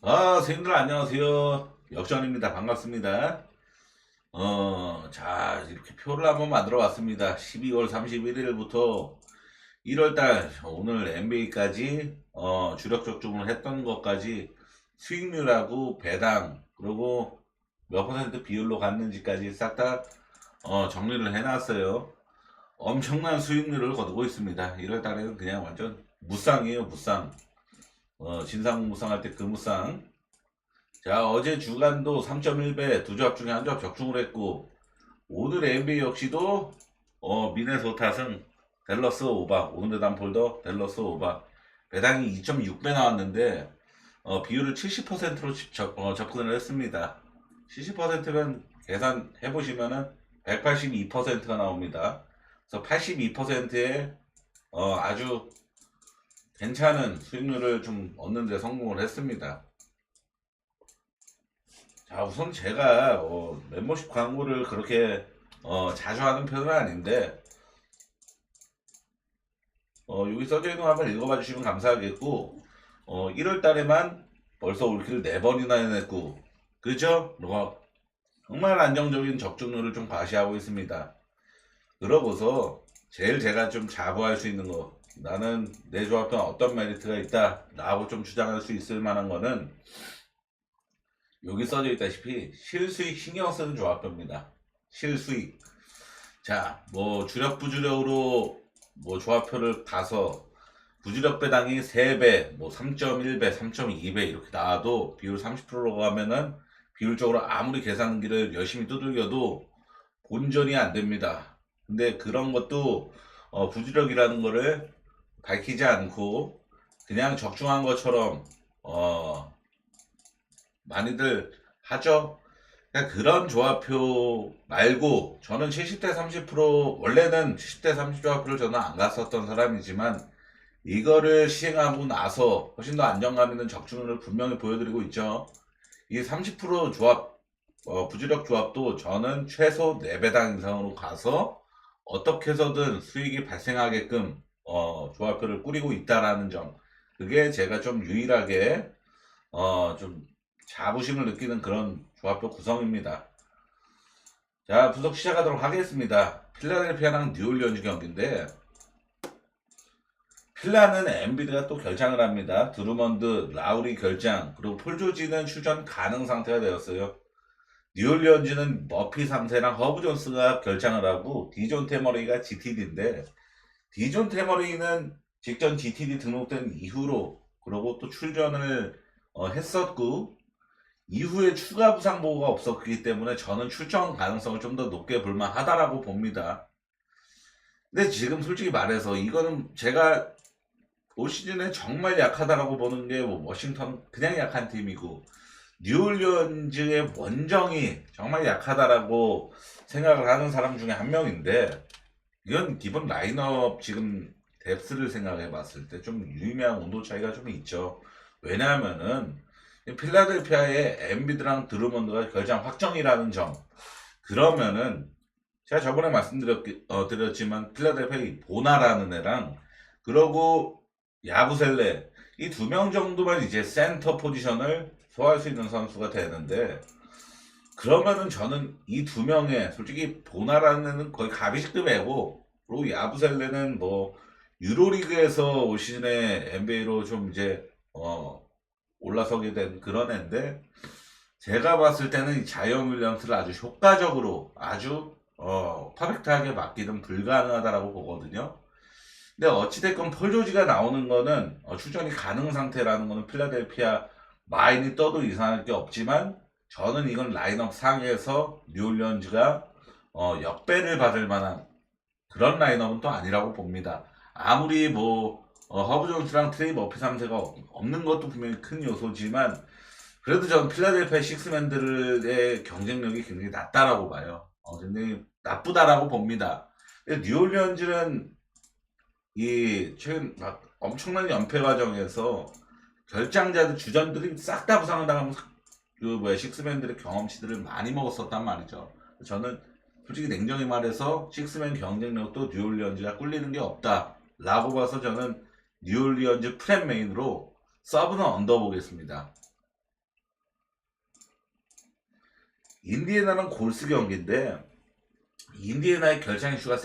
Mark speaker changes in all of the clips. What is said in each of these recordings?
Speaker 1: 선생님들 안녕하세요. 역전입니다. 반갑습니다. 자, 이렇게 표를 한번 만들어 봤습니다. 12월 31일부터 1월달, 오늘 NBA까지, 주력 적중을 했던 것까지 수익률하고 배당, 그리고 몇 퍼센트 비율로 갔는지까지 싹 다, 정리를 해놨어요. 엄청난 수익률을 거두고 있습니다. 1월달에는 그냥 완전 무쌍이에요, 무쌍. 진상무쌍 할 때 그 무쌍. 자, 어제 주간도 3.1배 두 조합 중에 한 조합 적중을 했고, 오늘 NBA 역시도 미네소타 승 댈러스 오바, 오늘 단폴더 댈러스 오바, 배당이 2.6배 나왔는데 비율을 70%로 접근을 했습니다. 70%면 계산해 보시면은 182%가 나옵니다. 그래서 82%의 아주 괜찮은 수익률을 좀 얻는 데 성공을 했습니다. 자, 우선 제가 멤버십 광고를 그렇게 자주 하는 편은 아닌데, 여기 써져 있는 거 한번 읽어봐 주시면 감사하겠고, 1월 달에만 벌써 올킬을 4번이나 해냈고, 그죠? 정말 안정적인 적중률을 좀 과시하고 있습니다. 그러고서 제일 제가 좀 자부할 수 있는 거, 나는 내 조합에 어떤 메리트가 있다 라고 좀 주장할 수 있을 만한 거는 여기 써져 있다시피 실수익 신경 쓰는 조합표입니다. 실수익. 자, 뭐 주력 부주력으로 뭐 조합표를 가서 부주력 배당이 3배, 뭐 3.1배, 3.2배 이렇게 나와도 비율 30%로 가면은 비율적으로 아무리 계산기를 열심히 두들겨도 본전이 안 됩니다. 근데 그런 것도 부주력이라는 거를 밝히지 않고 그냥 적중한 것처럼 많이들 하죠. 그러니까 그런 조합표 말고 저는 70대 30% 원래는 70대 30 조합표를 저는 안 갔었던 사람이지만 이거를 시행하고 나서 훨씬 더 안정감 있는 적중률을 분명히 보여드리고 있죠. 이 30% 조합 부주력 조합도 저는 최소 4배당 이상으로 가서 어떻게 해서든 수익이 발생하게끔 조합표를 꾸리고 있다라는 점, 그게 제가 좀 유일하게 좀 자부심을 느끼는 그런 조합표 구성입니다. 자, 분석 시작하도록 하겠습니다. 필라델피아랑 뉴올리언즈 경기인데, 필라는 엔비드가 또 결장을 합니다. 드루먼드, 라우리 결장, 그리고 폴 조지는 출전 가능 상태가 되었어요. 뉴올리언즈는 머피 3세랑 허브 존스가 결장을 하고 디존 테머리가 GTD인데, 디존 테머리는 직전 GTD 등록된 이후로 그리고 또 출전을 했었고, 이후에 추가 부상 보고가 없었기 때문에 저는 출전 가능성을 좀 더 높게 볼만하다라고 봅니다. 근데 지금 솔직히 말해서 이거는 제가 올 시즌에 정말 약하다라고 보는 게 뭐 워싱턴 그냥 약한 팀이고 뉴올리언즈의 원정이 정말 약하다라고 생각을 하는 사람 중에 한 명인데, 이건 기본 라인업 지금 뎁스를 생각해 봤을 때 좀 유의미한 온도 차이가 좀 있죠. 왜냐하면은 필라델피아의 엠비드랑 드루먼드가 결장 확정이라는 점. 그러면은 제가 저번에 말씀드렸지만 필라델피아의 보나라는 애랑 그러고 야부셀레 이 2명 정도만 이제 센터 포지션을 소화할 수 있는 선수가 되는데, 그러면은 저는 이 2명의 솔직히 보나라는 애는 거의 가비식급 애고, 그리고 야부셀레는 뭐 유로리그에서 올 시즌에 NBA로 좀 이제 올라서게 된 그런 애인데, 제가 봤을 때는 이 자이언 윌리엄스를 아주 효과적으로 아주 퍼펙트하게 맡기는 불가능하다라고 보거든요. 근데 어찌됐건 폴 조지가 나오는 거는 출전이 가능 상태라는 거는 필라델피아 마인이 떠도 이상할 게 없지만, 저는 이건 라인업 상에서 뉴올리언즈가 역배를 받을 만한 그런 라인업은 또 아니라고 봅니다. 아무리 뭐 허브 존스랑 트레이 머피 3세가 없는 것도 분명히 큰 요소지만, 그래도 저는 필라델피아 식스맨들의 경쟁력이 굉장히 낮다라고 봐요. 굉장히 나쁘다라고 봅니다. 근데 뉴올리언즈는 이 최근 막 엄청난 연패 과정에서 결장자들 주전들이 싹 다 부상을 당하면서 그 뭐야 식스맨들의 경험치들을 많이 먹었었단 말이죠. 저는 솔직히 냉정히 말해서 식스맨 경쟁력도 뉴올리언즈가 꿀리는 게 없다라고 봐서 저는 뉴올리언즈 프렘 메인으로 서브는 언더 보겠습니다. 인디애나는 골스 경기인데 인디애나의 결장 이슈가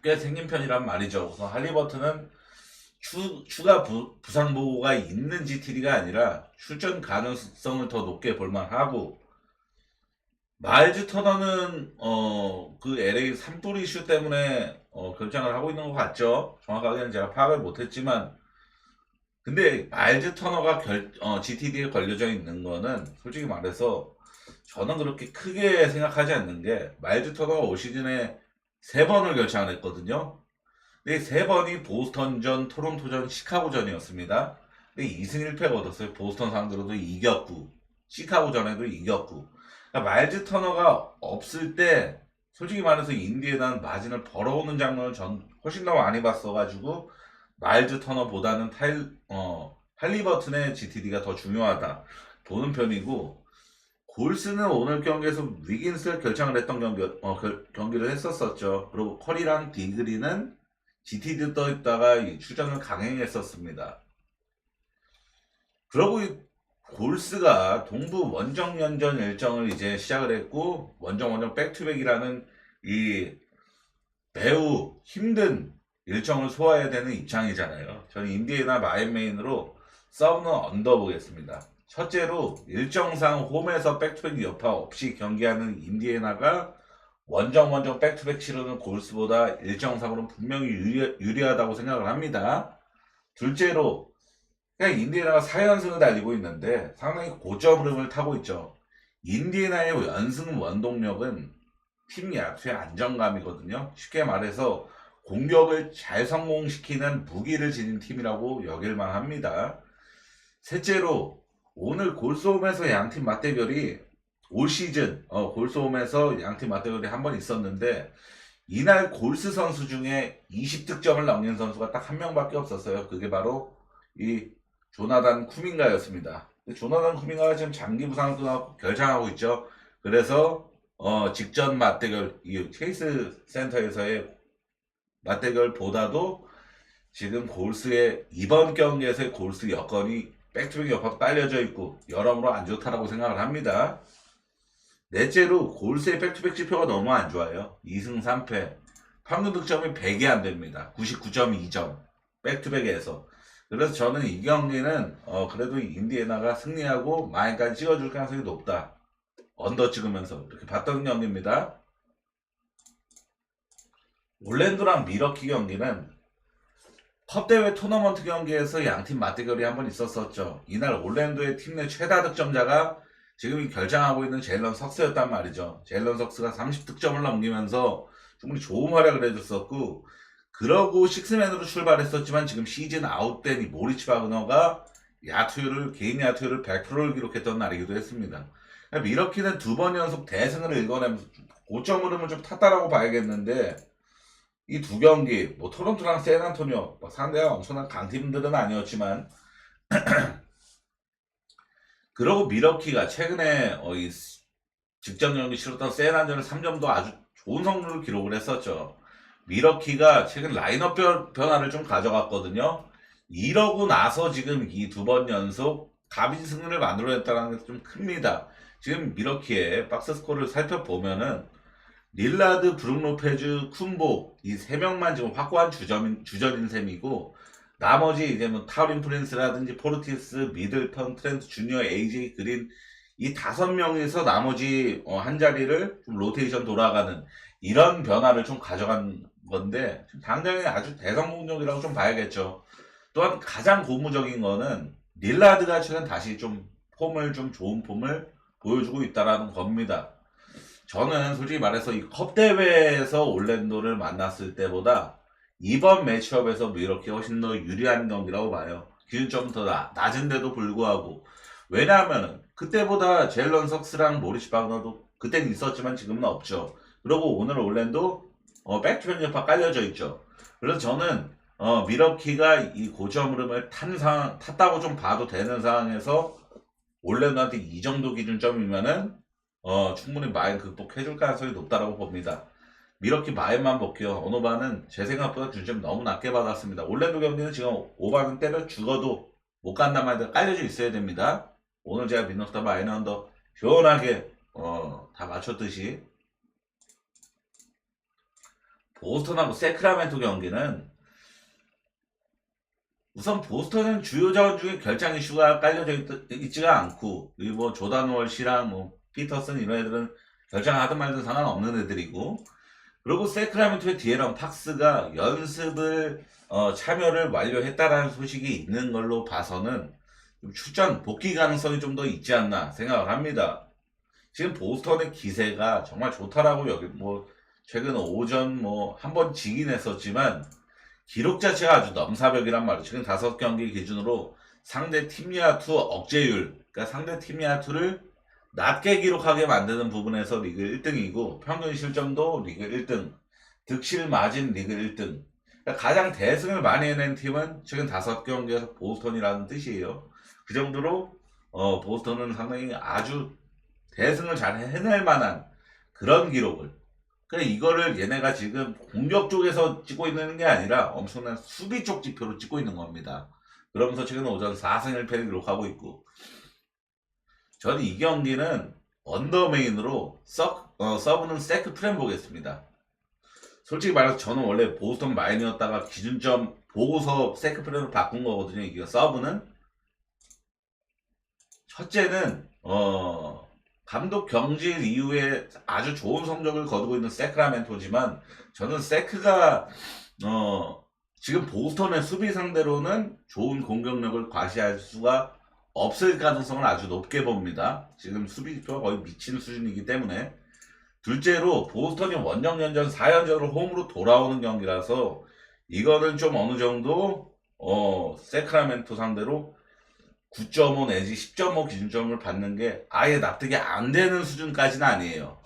Speaker 1: 꽤 생긴 편이란 말이죠. 우선 할리버튼은 추가 부상 보고가 있는 GTD가 아니라 출전 가능성을 더 높게 볼만하고, 마일즈 터너는 그 LA 산불 이슈 때문에 결장을 하고 있는 것 같죠. 정확하게는 제가 파악을 못했지만, 근데 마일즈 터너가 GTD에 걸려져 있는 거는 솔직히 말해서 저는 그렇게 크게 생각하지 않는 게, 마일즈 터너가 올 시즌에 3번을 결장을 했거든요. 근데 3번이 보스턴전, 토론토전, 시카고전이었습니다. 근데 2승 1패를 얻었어요. 보스턴 상대로도 이겼고 시카고전에도 이겼고. 그러니까 마일즈 터너가 없을 때 솔직히 말해서 인디애나는 마진을 벌어오는 장면을 전 훨씬 더 많이 봤어가지고, 마일즈 터너보다는 할리버튼의 GTD가 더 중요하다 보는 편이고, 골스는 오늘 경기에서 위긴스를 결정을 했던 경기를 했었었죠. 그리고 커리랑 디그리는 GTD 떠 있다가 이 출전을 강행했었습니다. 그러고 이 골스가 동부 원정연전 일정을 이제 시작을 했고, 원정 백투백이라는 이 매우 힘든 일정을 소화해야 되는 입장이잖아요. 저는 인디애나 마인메인으로 싸우는 언더 보겠습니다. 첫째로 일정상 홈에서 백투백 여파 없이 경기하는 인디애나가 원정 백투백 치르는 골스보다 일정상으로는 분명히 유리하다고 생각을 합니다. 둘째로 그냥 인디애나가 4연승을 달리고 있는데 상당히 고점 흐름을 타고 있죠. 인디애나의 연승 원동력은 팀 야투의 안정감이거든요. 쉽게 말해서 공격을 잘 성공시키는 무기를 지닌 팀이라고 여길만 합니다. 셋째로 오늘 골스홈에서 양팀 맞대결이 올 시즌 골스홈에서 양팀 맞대결이 한 번 있었는데, 이날 골스 선수 중에 20득점을 넘긴 선수가 딱 한 명밖에 없었어요. 그게 바로 이 조나단 쿠밍가였습니다. 조나단 쿠밍가가 지금 장기 부상을 끊고 결장하고 있죠. 그래서 직전 맞대결, 이 체이스 센터에서의 맞대결보다도 지금 골스의 이번 경기에서의 골스 여건이 백투백 여파도 딸려져 있고 여러모로 안 좋다라고 생각을 합니다. 넷째로 골스의 백투백 지표가 너무 안 좋아요. 2승 3패. 평균 득점이 100이 안 됩니다. 99.2점. 백투백에서. 그래서 저는 이 경기는 그래도 인디애나가 승리하고 마인까지 찍어줄 가능성이 높다. 언더 찍으면서 이렇게 봤던 경기입니다. 올랜도랑 미러키 경기는 컵대회 토너먼트 경기에서 양팀 맞대결이 한 번 있었었죠. 이날 올랜도의 팀 내 최다 득점자가 지금 결장하고 있는 제일런 석스였단 말이죠. 제일런 석스가 30득점을 넘기면서 충분히 좋은 활약을 해줬었고, 그러고 식스맨으로 출발했었지만 지금 시즌 아웃된 이 모리츠 바그너가 개인 야투율을 100%를 기록했던 날이기도 했습니다. 미러키는 2번 연속 대승을 읽어내면서 고점 흐름을 좀 탔다라고 봐야겠는데, 이 두 경기, 뭐 토론토랑 샌안토니오, 상대가 엄청난 강팀들은 아니었지만, 그러고 미러키가 최근에 이 직전 경기 치렀던 샌안전을 3점도 아주 좋은 성적을 기록을 했었죠. 미러키가 최근 라인업 변화를 좀 가져갔거든요. 이러고 나서 지금 이 2번 연속 가빈 승리를 만들어냈다는 게 좀 큽니다. 지금 미러키의 박스스코어를 살펴보면은 릴라드, 브룩 로페즈, 쿤보 이 3명만 지금 확고한 주전인 셈이고, 나머지 이제 뭐 타우린 프린스라든지 포르티스, 미들턴, 트렌트 주니어, AJ 그린 이 5명에서 나머지 한 자리를 좀 로테이션 돌아가는 이런 변화를 좀 가져간 건데, 당장에 아주 대성공적이라고 좀 봐야겠죠. 또한 가장 고무적인 거는 릴라드가 최근 다시 좀 좋은 폼을 보여주고 있다라는 겁니다. 저는 솔직히 말해서 이 컵 대회에서 올랜도를 만났을 때보다 이번 매치업에서 미러키가 훨씬 더 유리한 경기라고 봐요. 기준점은 더 낮은데도 불구하고. 왜냐하면 그때보다 제일런 석스랑 모리츠 바그너도 그때는 있었지만 지금은 없죠. 그리고 오늘 올랜도 백투백 여파 깔려져 있죠. 그래서 저는 미러키가 이 고점 흐름을 탔다고 좀 봐도 되는 상황에서 올랜도한테 이 정도 기준점이면은 충분히 마인 극복해줄 가능성이 높다라고 봅니다. 미러키 마인만 볼게요. 오노바는 제 생각보다 준점 너무 낮게 받았습니다. 올랜도 경기는 지금 오바는 때려 죽어도 못 간단 말인데 깔려져 있어야 됩니다. 오늘 제가 민노스타 마인 언더 시원하게 다 맞췄듯이 보스턴하고 세크라멘토 경기는 우선 보스턴은 주요 자원 중에 결장 이슈가 깔려져 있지가 않고, 그리고 뭐 조단 월시랑 뭐 피터슨 이런 애들은 결장하든 말든 상관없는 애들이고, 그리고 세크라멘토의 디에런 팍스가 연습을 참여를 완료했다라는 소식이 있는 걸로 봐서는 좀 출전 복귀 가능성이 좀 더 있지 않나 생각을 합니다. 지금 보스턴의 기세가 정말 좋다라고 여기 뭐 최근 오전 뭐 한 번 지긴 했었지만 기록 자체가 아주 넘사벽이란 말이죠. 지금 5경기 기준으로 상대 팀야투 억제율, 그러니까 상대 팀야투를 낮게 기록하게 만드는 부분에서 리그 1등이고, 평균 실점도 리그 1등, 득실 마진 리그 1등. 그러니까 가장 대승을 많이 해낸 팀은 최근 5경기에서 보스턴이라는 뜻이에요. 그 정도로 보스턴은 상당히 아주 대승을 잘 해낼 만한 그런 기록을. 그러니까 이거를 얘네가 지금 공격 쪽에서 찍고 있는 게 아니라 엄청난 수비 쪽 지표로 찍고 있는 겁니다. 그러면서 최근 오전 4승 1패를 기록하고 있고, 저는 이 경기는 언더메인으로 서브는 세크 프렘 보겠습니다. 솔직히 말해서 저는 원래 보스턴 마인이었다가 기준점 보고서 세크 프렘으로 바꾼 거거든요. 이게 서브는 첫째는 감독 경질 이후에 아주 좋은 성적을 거두고 있는 세크라멘토지만, 저는 세크가 지금 보스턴의 수비 상대로는 좋은 공격력을 과시할 수가 없을 가능성을 아주 높게 봅니다. 지금 수비 지표가 거의 미친 수준이기 때문에. 둘째로 보스턴이 원정연전 4연전으로 홈으로 돌아오는 경기라서 이거는 좀 어느 정도 세크라멘토 상대로 9.5 내지 10.5 기준점을 받는 게 아예 납득이 안 되는 수준까지는 아니에요.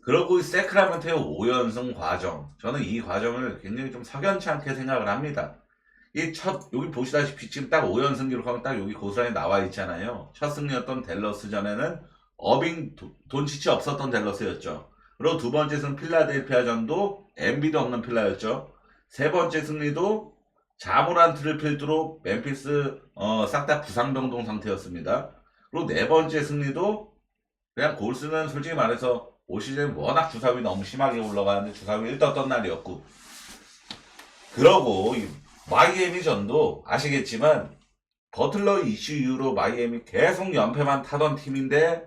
Speaker 1: 그러고 세크라멘토의 5연승 과정, 저는 이 과정을 굉장히 좀 석연치 않게 생각을 합니다. 여기 보시다시피 지금 딱 5연승 기록하면 딱 여기 고스란히 나와 있잖아요. 첫 승리였던 댈러스전에는 돈치치 없었던 댈러스였죠. 그리고 두 번째 승 필라델피아전도 엠비도 없는 필라였죠. 세 번째 승리도 자모란트를 필두로 멤피스 싹 다 부상병동 상태였습니다. 그리고 네 번째 승리도 그냥 골스는 솔직히 말해서 올 시즌 워낙 주사위 너무 심하게 올라가는데 주사위 1 떴던 날이었고, 그러고 마이애미 전도 아시겠지만 버틀러 이슈 이후로 마이애미 계속 연패만 타던 팀인데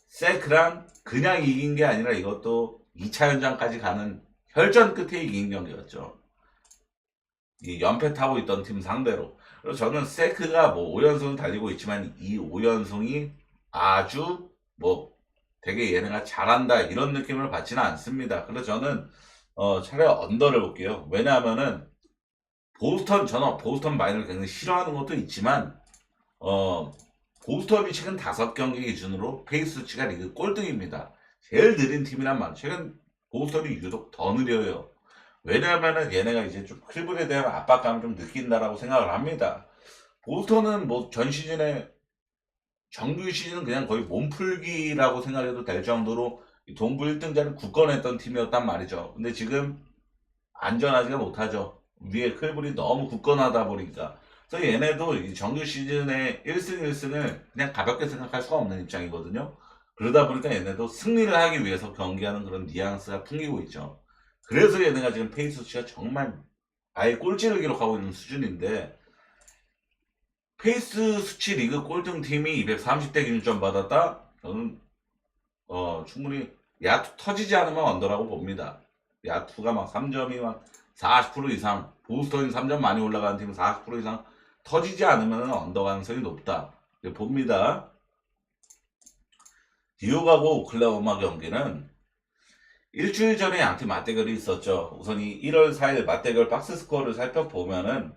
Speaker 1: 세크랑 그냥 이긴 게 아니라 이것도 2차 연장까지 가는 혈전 끝에 이긴 경기였죠. 이 연패 타고 있던 팀 상대로. 그래서 저는 세크가 뭐 5연승을 달리고 있지만 이 5연승이 아주 뭐 되게 얘네가 잘한다 이런 느낌을 받지는 않습니다. 그래서 저는 차라리 언더를 볼게요. 왜냐하면은 저는 보스턴 마인을 굉장히 싫어하는 것도 있지만 보스턴이 최근 5경기 기준으로 페이스 수치가 리그 꼴등입니다. 제일 느린 팀이란 말. 최근 보스턴이 유독 더 느려요. 왜냐하면은 얘네가 이제 좀 클블에 대한 압박감을 좀 느낀다라고 생각을 합니다. 보스턴은 뭐 전 시즌에 정규 시즌은 그냥 거의 몸풀기라고 생각해도 될 정도로 동부 1등자를 굳건했던 팀이었단 말이죠. 근데 지금 안전하지가 못하죠. 위에 클블이 너무 굳건하다 보니까. 그래서 얘네도 정규 시즌에 1승 1승을 그냥 가볍게 생각할 수가 없는 입장이거든요. 그러다 보니까 얘네도 승리를 하기 위해서 경기하는 그런 뉘앙스가 풍기고 있죠. 그래서 얘네가 지금 페이스 수치가 정말 아예 꼴찌를 기록하고 있는 수준인데, 페이스 수치 리그 꼴등 팀이 230대 기준점 받았다? 저는 충분히 야투 터지지 않으면 언더라고 봅니다. 야투가 막 3점이 막 40% 이상, 보스턴이 3점 많이 올라가는 팀은 40% 이상 터지지 않으면 언더 가능성이 높다 봅니다. 뉴욕하고 오클라호마 경기는 일주일 전에 양팀 맞대결이 있었죠. 우선 이 1월 4일 맞대결 박스 스코어를 살펴보면은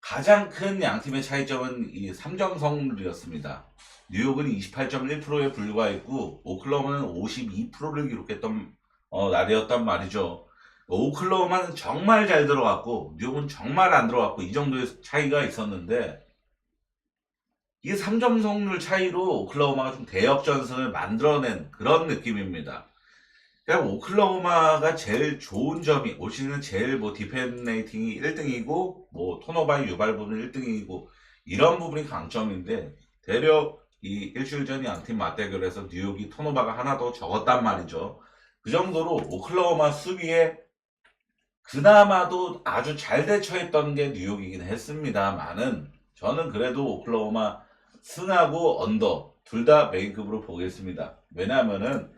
Speaker 1: 가장 큰 양팀의 차이점은 이 3점 성률이었습니다. 뉴욕은 28.1%에 불과했고 오클라호마는 52%를 기록했던 날이었단 말이죠. 오클라호마는 정말 잘 들어갔고 뉴욕은 정말 안 들어갔고 이 정도의 차이가 있었는데, 이 3점 성률 차이로 오클라호마가 좀 대역전승을 만들어낸 그런 느낌입니다. 그냥 오클라호마가 제일 좋은 점이 올 시즌은 제일 뭐 디펜 레이팅이 1등이고 뭐 턴오버의 유발 부분 1등이고 이런 부분이 강점인데, 대략 이 일주일 전 양팀 맞대결에서 뉴욕이 턴오버가 하나 더 적었단 말이죠. 그 정도로 오클라호마 수비에 그나마도 아주 잘 대처했던 게 뉴욕이긴 했습니다만은 저는 그래도 오클라호마 승하고 언더 둘 다 메인급으로 보겠습니다. 왜냐하면은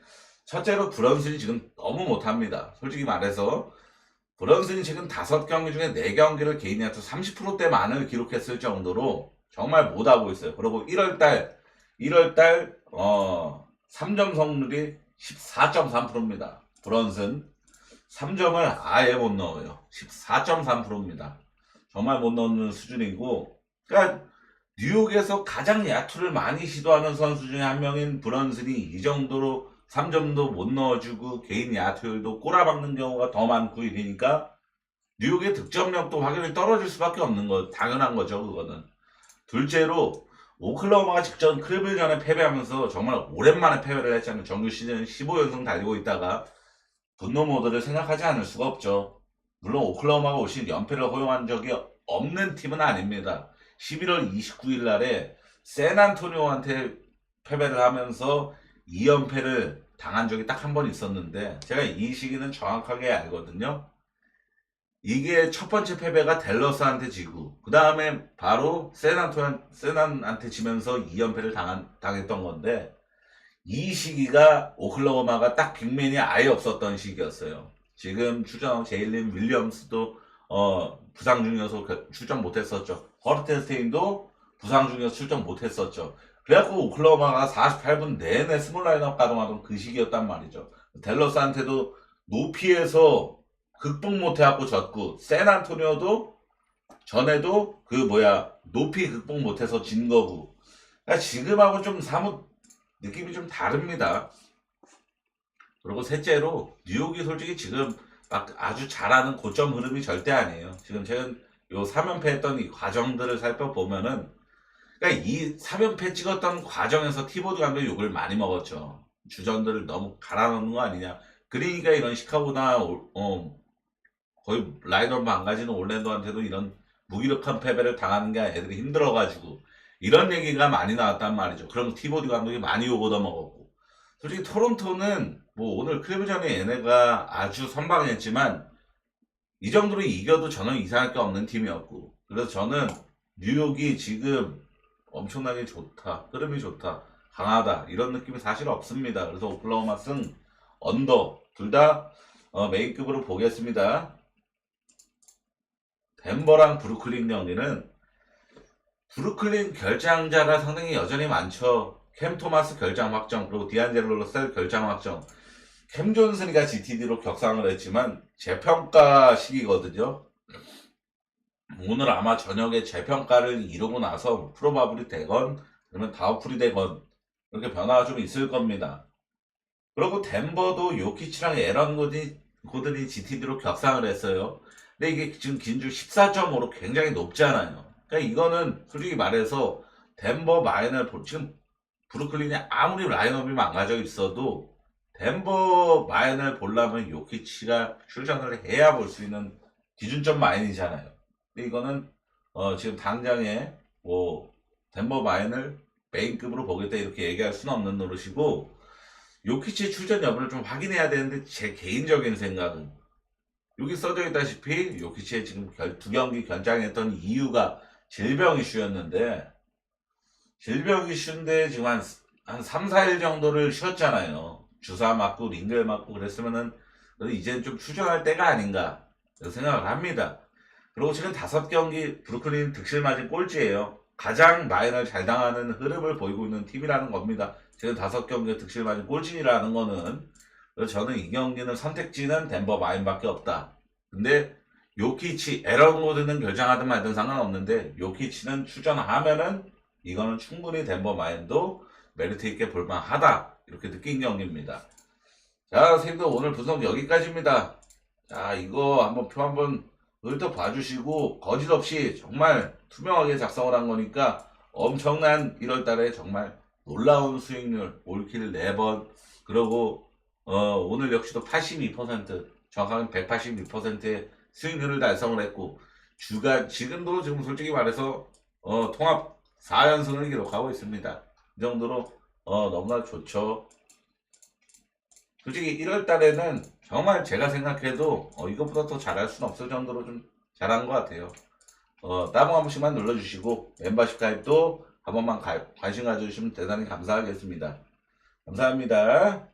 Speaker 1: 첫째로 브런슨이 지금 너무 못합니다. 솔직히 말해서 브런슨이 지금 5경기 중에 4경기를 개인 야투 30%대만을 기록했을 정도로 정말 못하고 있어요. 그리고 1월달 3점 성률이 14.3%입니다. 브런슨 3점을 아예 못 넣어요. 14.3%입니다. 정말 못 넣는 수준이고, 그러니까 뉴욕에서 가장 야투를 많이 시도하는 선수 중에 한 명인 브런슨이 이 정도로 3점도 못 넣어주고 개인 야투율도 꼬라박는 경우가 더 많고 이러니까 뉴욕의 득점력도 확연히 떨어질 수밖에 없는 거 당연한 거죠. 그거는. 둘째로 오클라호마가 직전 클리블전에 패배하면서 정말 오랜만에 패배를 했잖아요. 정규 시즌 15연승 달리고 있다가 분노 모드를 생각하지 않을 수가 없죠. 물론 오클라호마가 올 시즌 연패를 허용한 적이 없는 팀은 아닙니다. 11월 29일 날에 샌안토니오한테 패배를 하면서 2연패를 당한 적이 딱 한 번 있었는데 제가 이 시기는 정확하게 알거든요. 이게 첫 번째 패배가 댈러스한테 지고 그 다음에 바로 세난한테 지면서 2연패를 당했던 건데 이 시기가 오클라호마가 딱 빅맨이 아예 없었던 시기였어요. 지금 출전한 제일린 윌리엄스도 부상 중이어서 출전 못했었죠. 허르텐스테인도 부상 중이어서 출전 못했었죠. 그래갖고 오클라호마가 48분 내내 스몰 라인업 가동하던 그 시기였단 말이죠. 댈러스한테도 높이에서 극복 못해갖고 졌고 샌안토니오도 전에도 높이 극복 못해서 진 거고. 그러니까 지금하고 좀 사뭇 느낌이 좀 다릅니다. 그리고 셋째로 뉴욕이 솔직히 지금 막 아주 잘하는 고점 흐름이 절대 아니에요. 지금 최근 요 3연패 했던 이 과정들을 살펴보면은 그러니까 이 3연패 찍었던 과정에서 티보드 감독이 욕을 많이 먹었죠. 주전들을 너무 갈아넣는 거 아니냐. 그러니까 이런 시카고나 거의 라인업 망가지는 올랜도한테도 이런 무기력한 패배를 당하는 게 애들이 힘들어가지고 이런 얘기가 많이 나왔단 말이죠. 그럼 티보드 감독이 많이 욕 얻어먹었고 솔직히 토론토는 뭐 오늘 클리브전에 얘네가 아주 선방했지만 이 정도로 이겨도 저는 이상할 게 없는 팀이었고 그래서 저는 뉴욕이 지금 엄청나게 좋다, 흐름이 좋다, 강하다 이런 느낌이 사실 없습니다. 그래서 오클라호마 승, 언더 둘 다 메인급으로 보겠습니다. 덴버랑 브루클린 경기는 브루클린 결장자가 상당히 여전히 많죠. 캠 토마스 결장 확정, 그리고 디안젤로 러셀 결장 확정. 캠 존슨이가 GTD로 격상을 했지만 재평가 시기거든요. 오늘 아마 저녁에 재평가를 이루고 나서 프로바블이 되건 그러면 다우풀이 되건 이렇게 변화가 좀 있을 겁니다. 그리고 덴버도 요키치랑 에런 고든이 GTD로 격상을 했어요. 근데 이게 지금 긴줄 14.5로 굉장히 높잖아요. 그러니까 이거는 솔직히 말해서 덴버 마인을 지금 브루클린이 아무리 라인업이 망가져 있어도 덴버 마인을 보려면 요키치가 출전을 해야 볼 수 있는 기준점 마인이잖아요. 근데 이거는 지금 당장에 뭐 덴버 마인을 메인급으로 보겠다 이렇게 얘기할 수는 없는 노릇이고 요키치의 출전 여부를 좀 확인해야 되는데 제 개인적인 생각은 여기 써져 있다시피 요키치의 지금 2경기 결장했던 이유가 질병 이슈였는데 질병 이슈인데 지금 한 3, 4일 정도를 쉬었잖아요. 주사 맞고 링겔 맞고 그랬으면은 이제는 좀 출전할 때가 아닌가 생각을 합니다. 그리고 지금 5경기 브루클린 득실 맞은 꼴찌예요. 가장 마인을 잘 당하는 흐름을 보이고 있는 팀이라는 겁니다. 지금 5경기에 득실 맞은 꼴찌라는 거는 그래서 저는 이 경기는 선택지는 덴버 마인밖에 없다. 근데 요키치, 에런 고든은 결정하든 말든 상관없는데 요키치는 출전하면은 이거는 충분히 덴버 마인도 메리트 있게 볼만하다 이렇게 느낀 경기입니다. 자, 선생님들 오늘 분석 여기까지입니다. 자, 이거 한번 표 한번 훑어봐주시고 거짓 없이 정말 투명하게 작성을 한 거니까 엄청난 1월달에 정말 놀라운 수익률, 올킬 4번 그리고 오늘 역시도 82% 정확하게 182%의 수익률을 달성을 했고 지금도 지금 솔직히 말해서 통합 4연승을 기록하고 있습니다. 이 정도로 너무나 좋죠. 솔직히 1월 달에는 정말 제가 생각해도 이것보다 더 잘할 수는 없을 정도로 좀 잘한 것 같아요. 따봉 한 번씩만 눌러주시고 멤버십 가입도 한 번만 관심 가져주시면 대단히 감사하겠습니다. 감사합니다.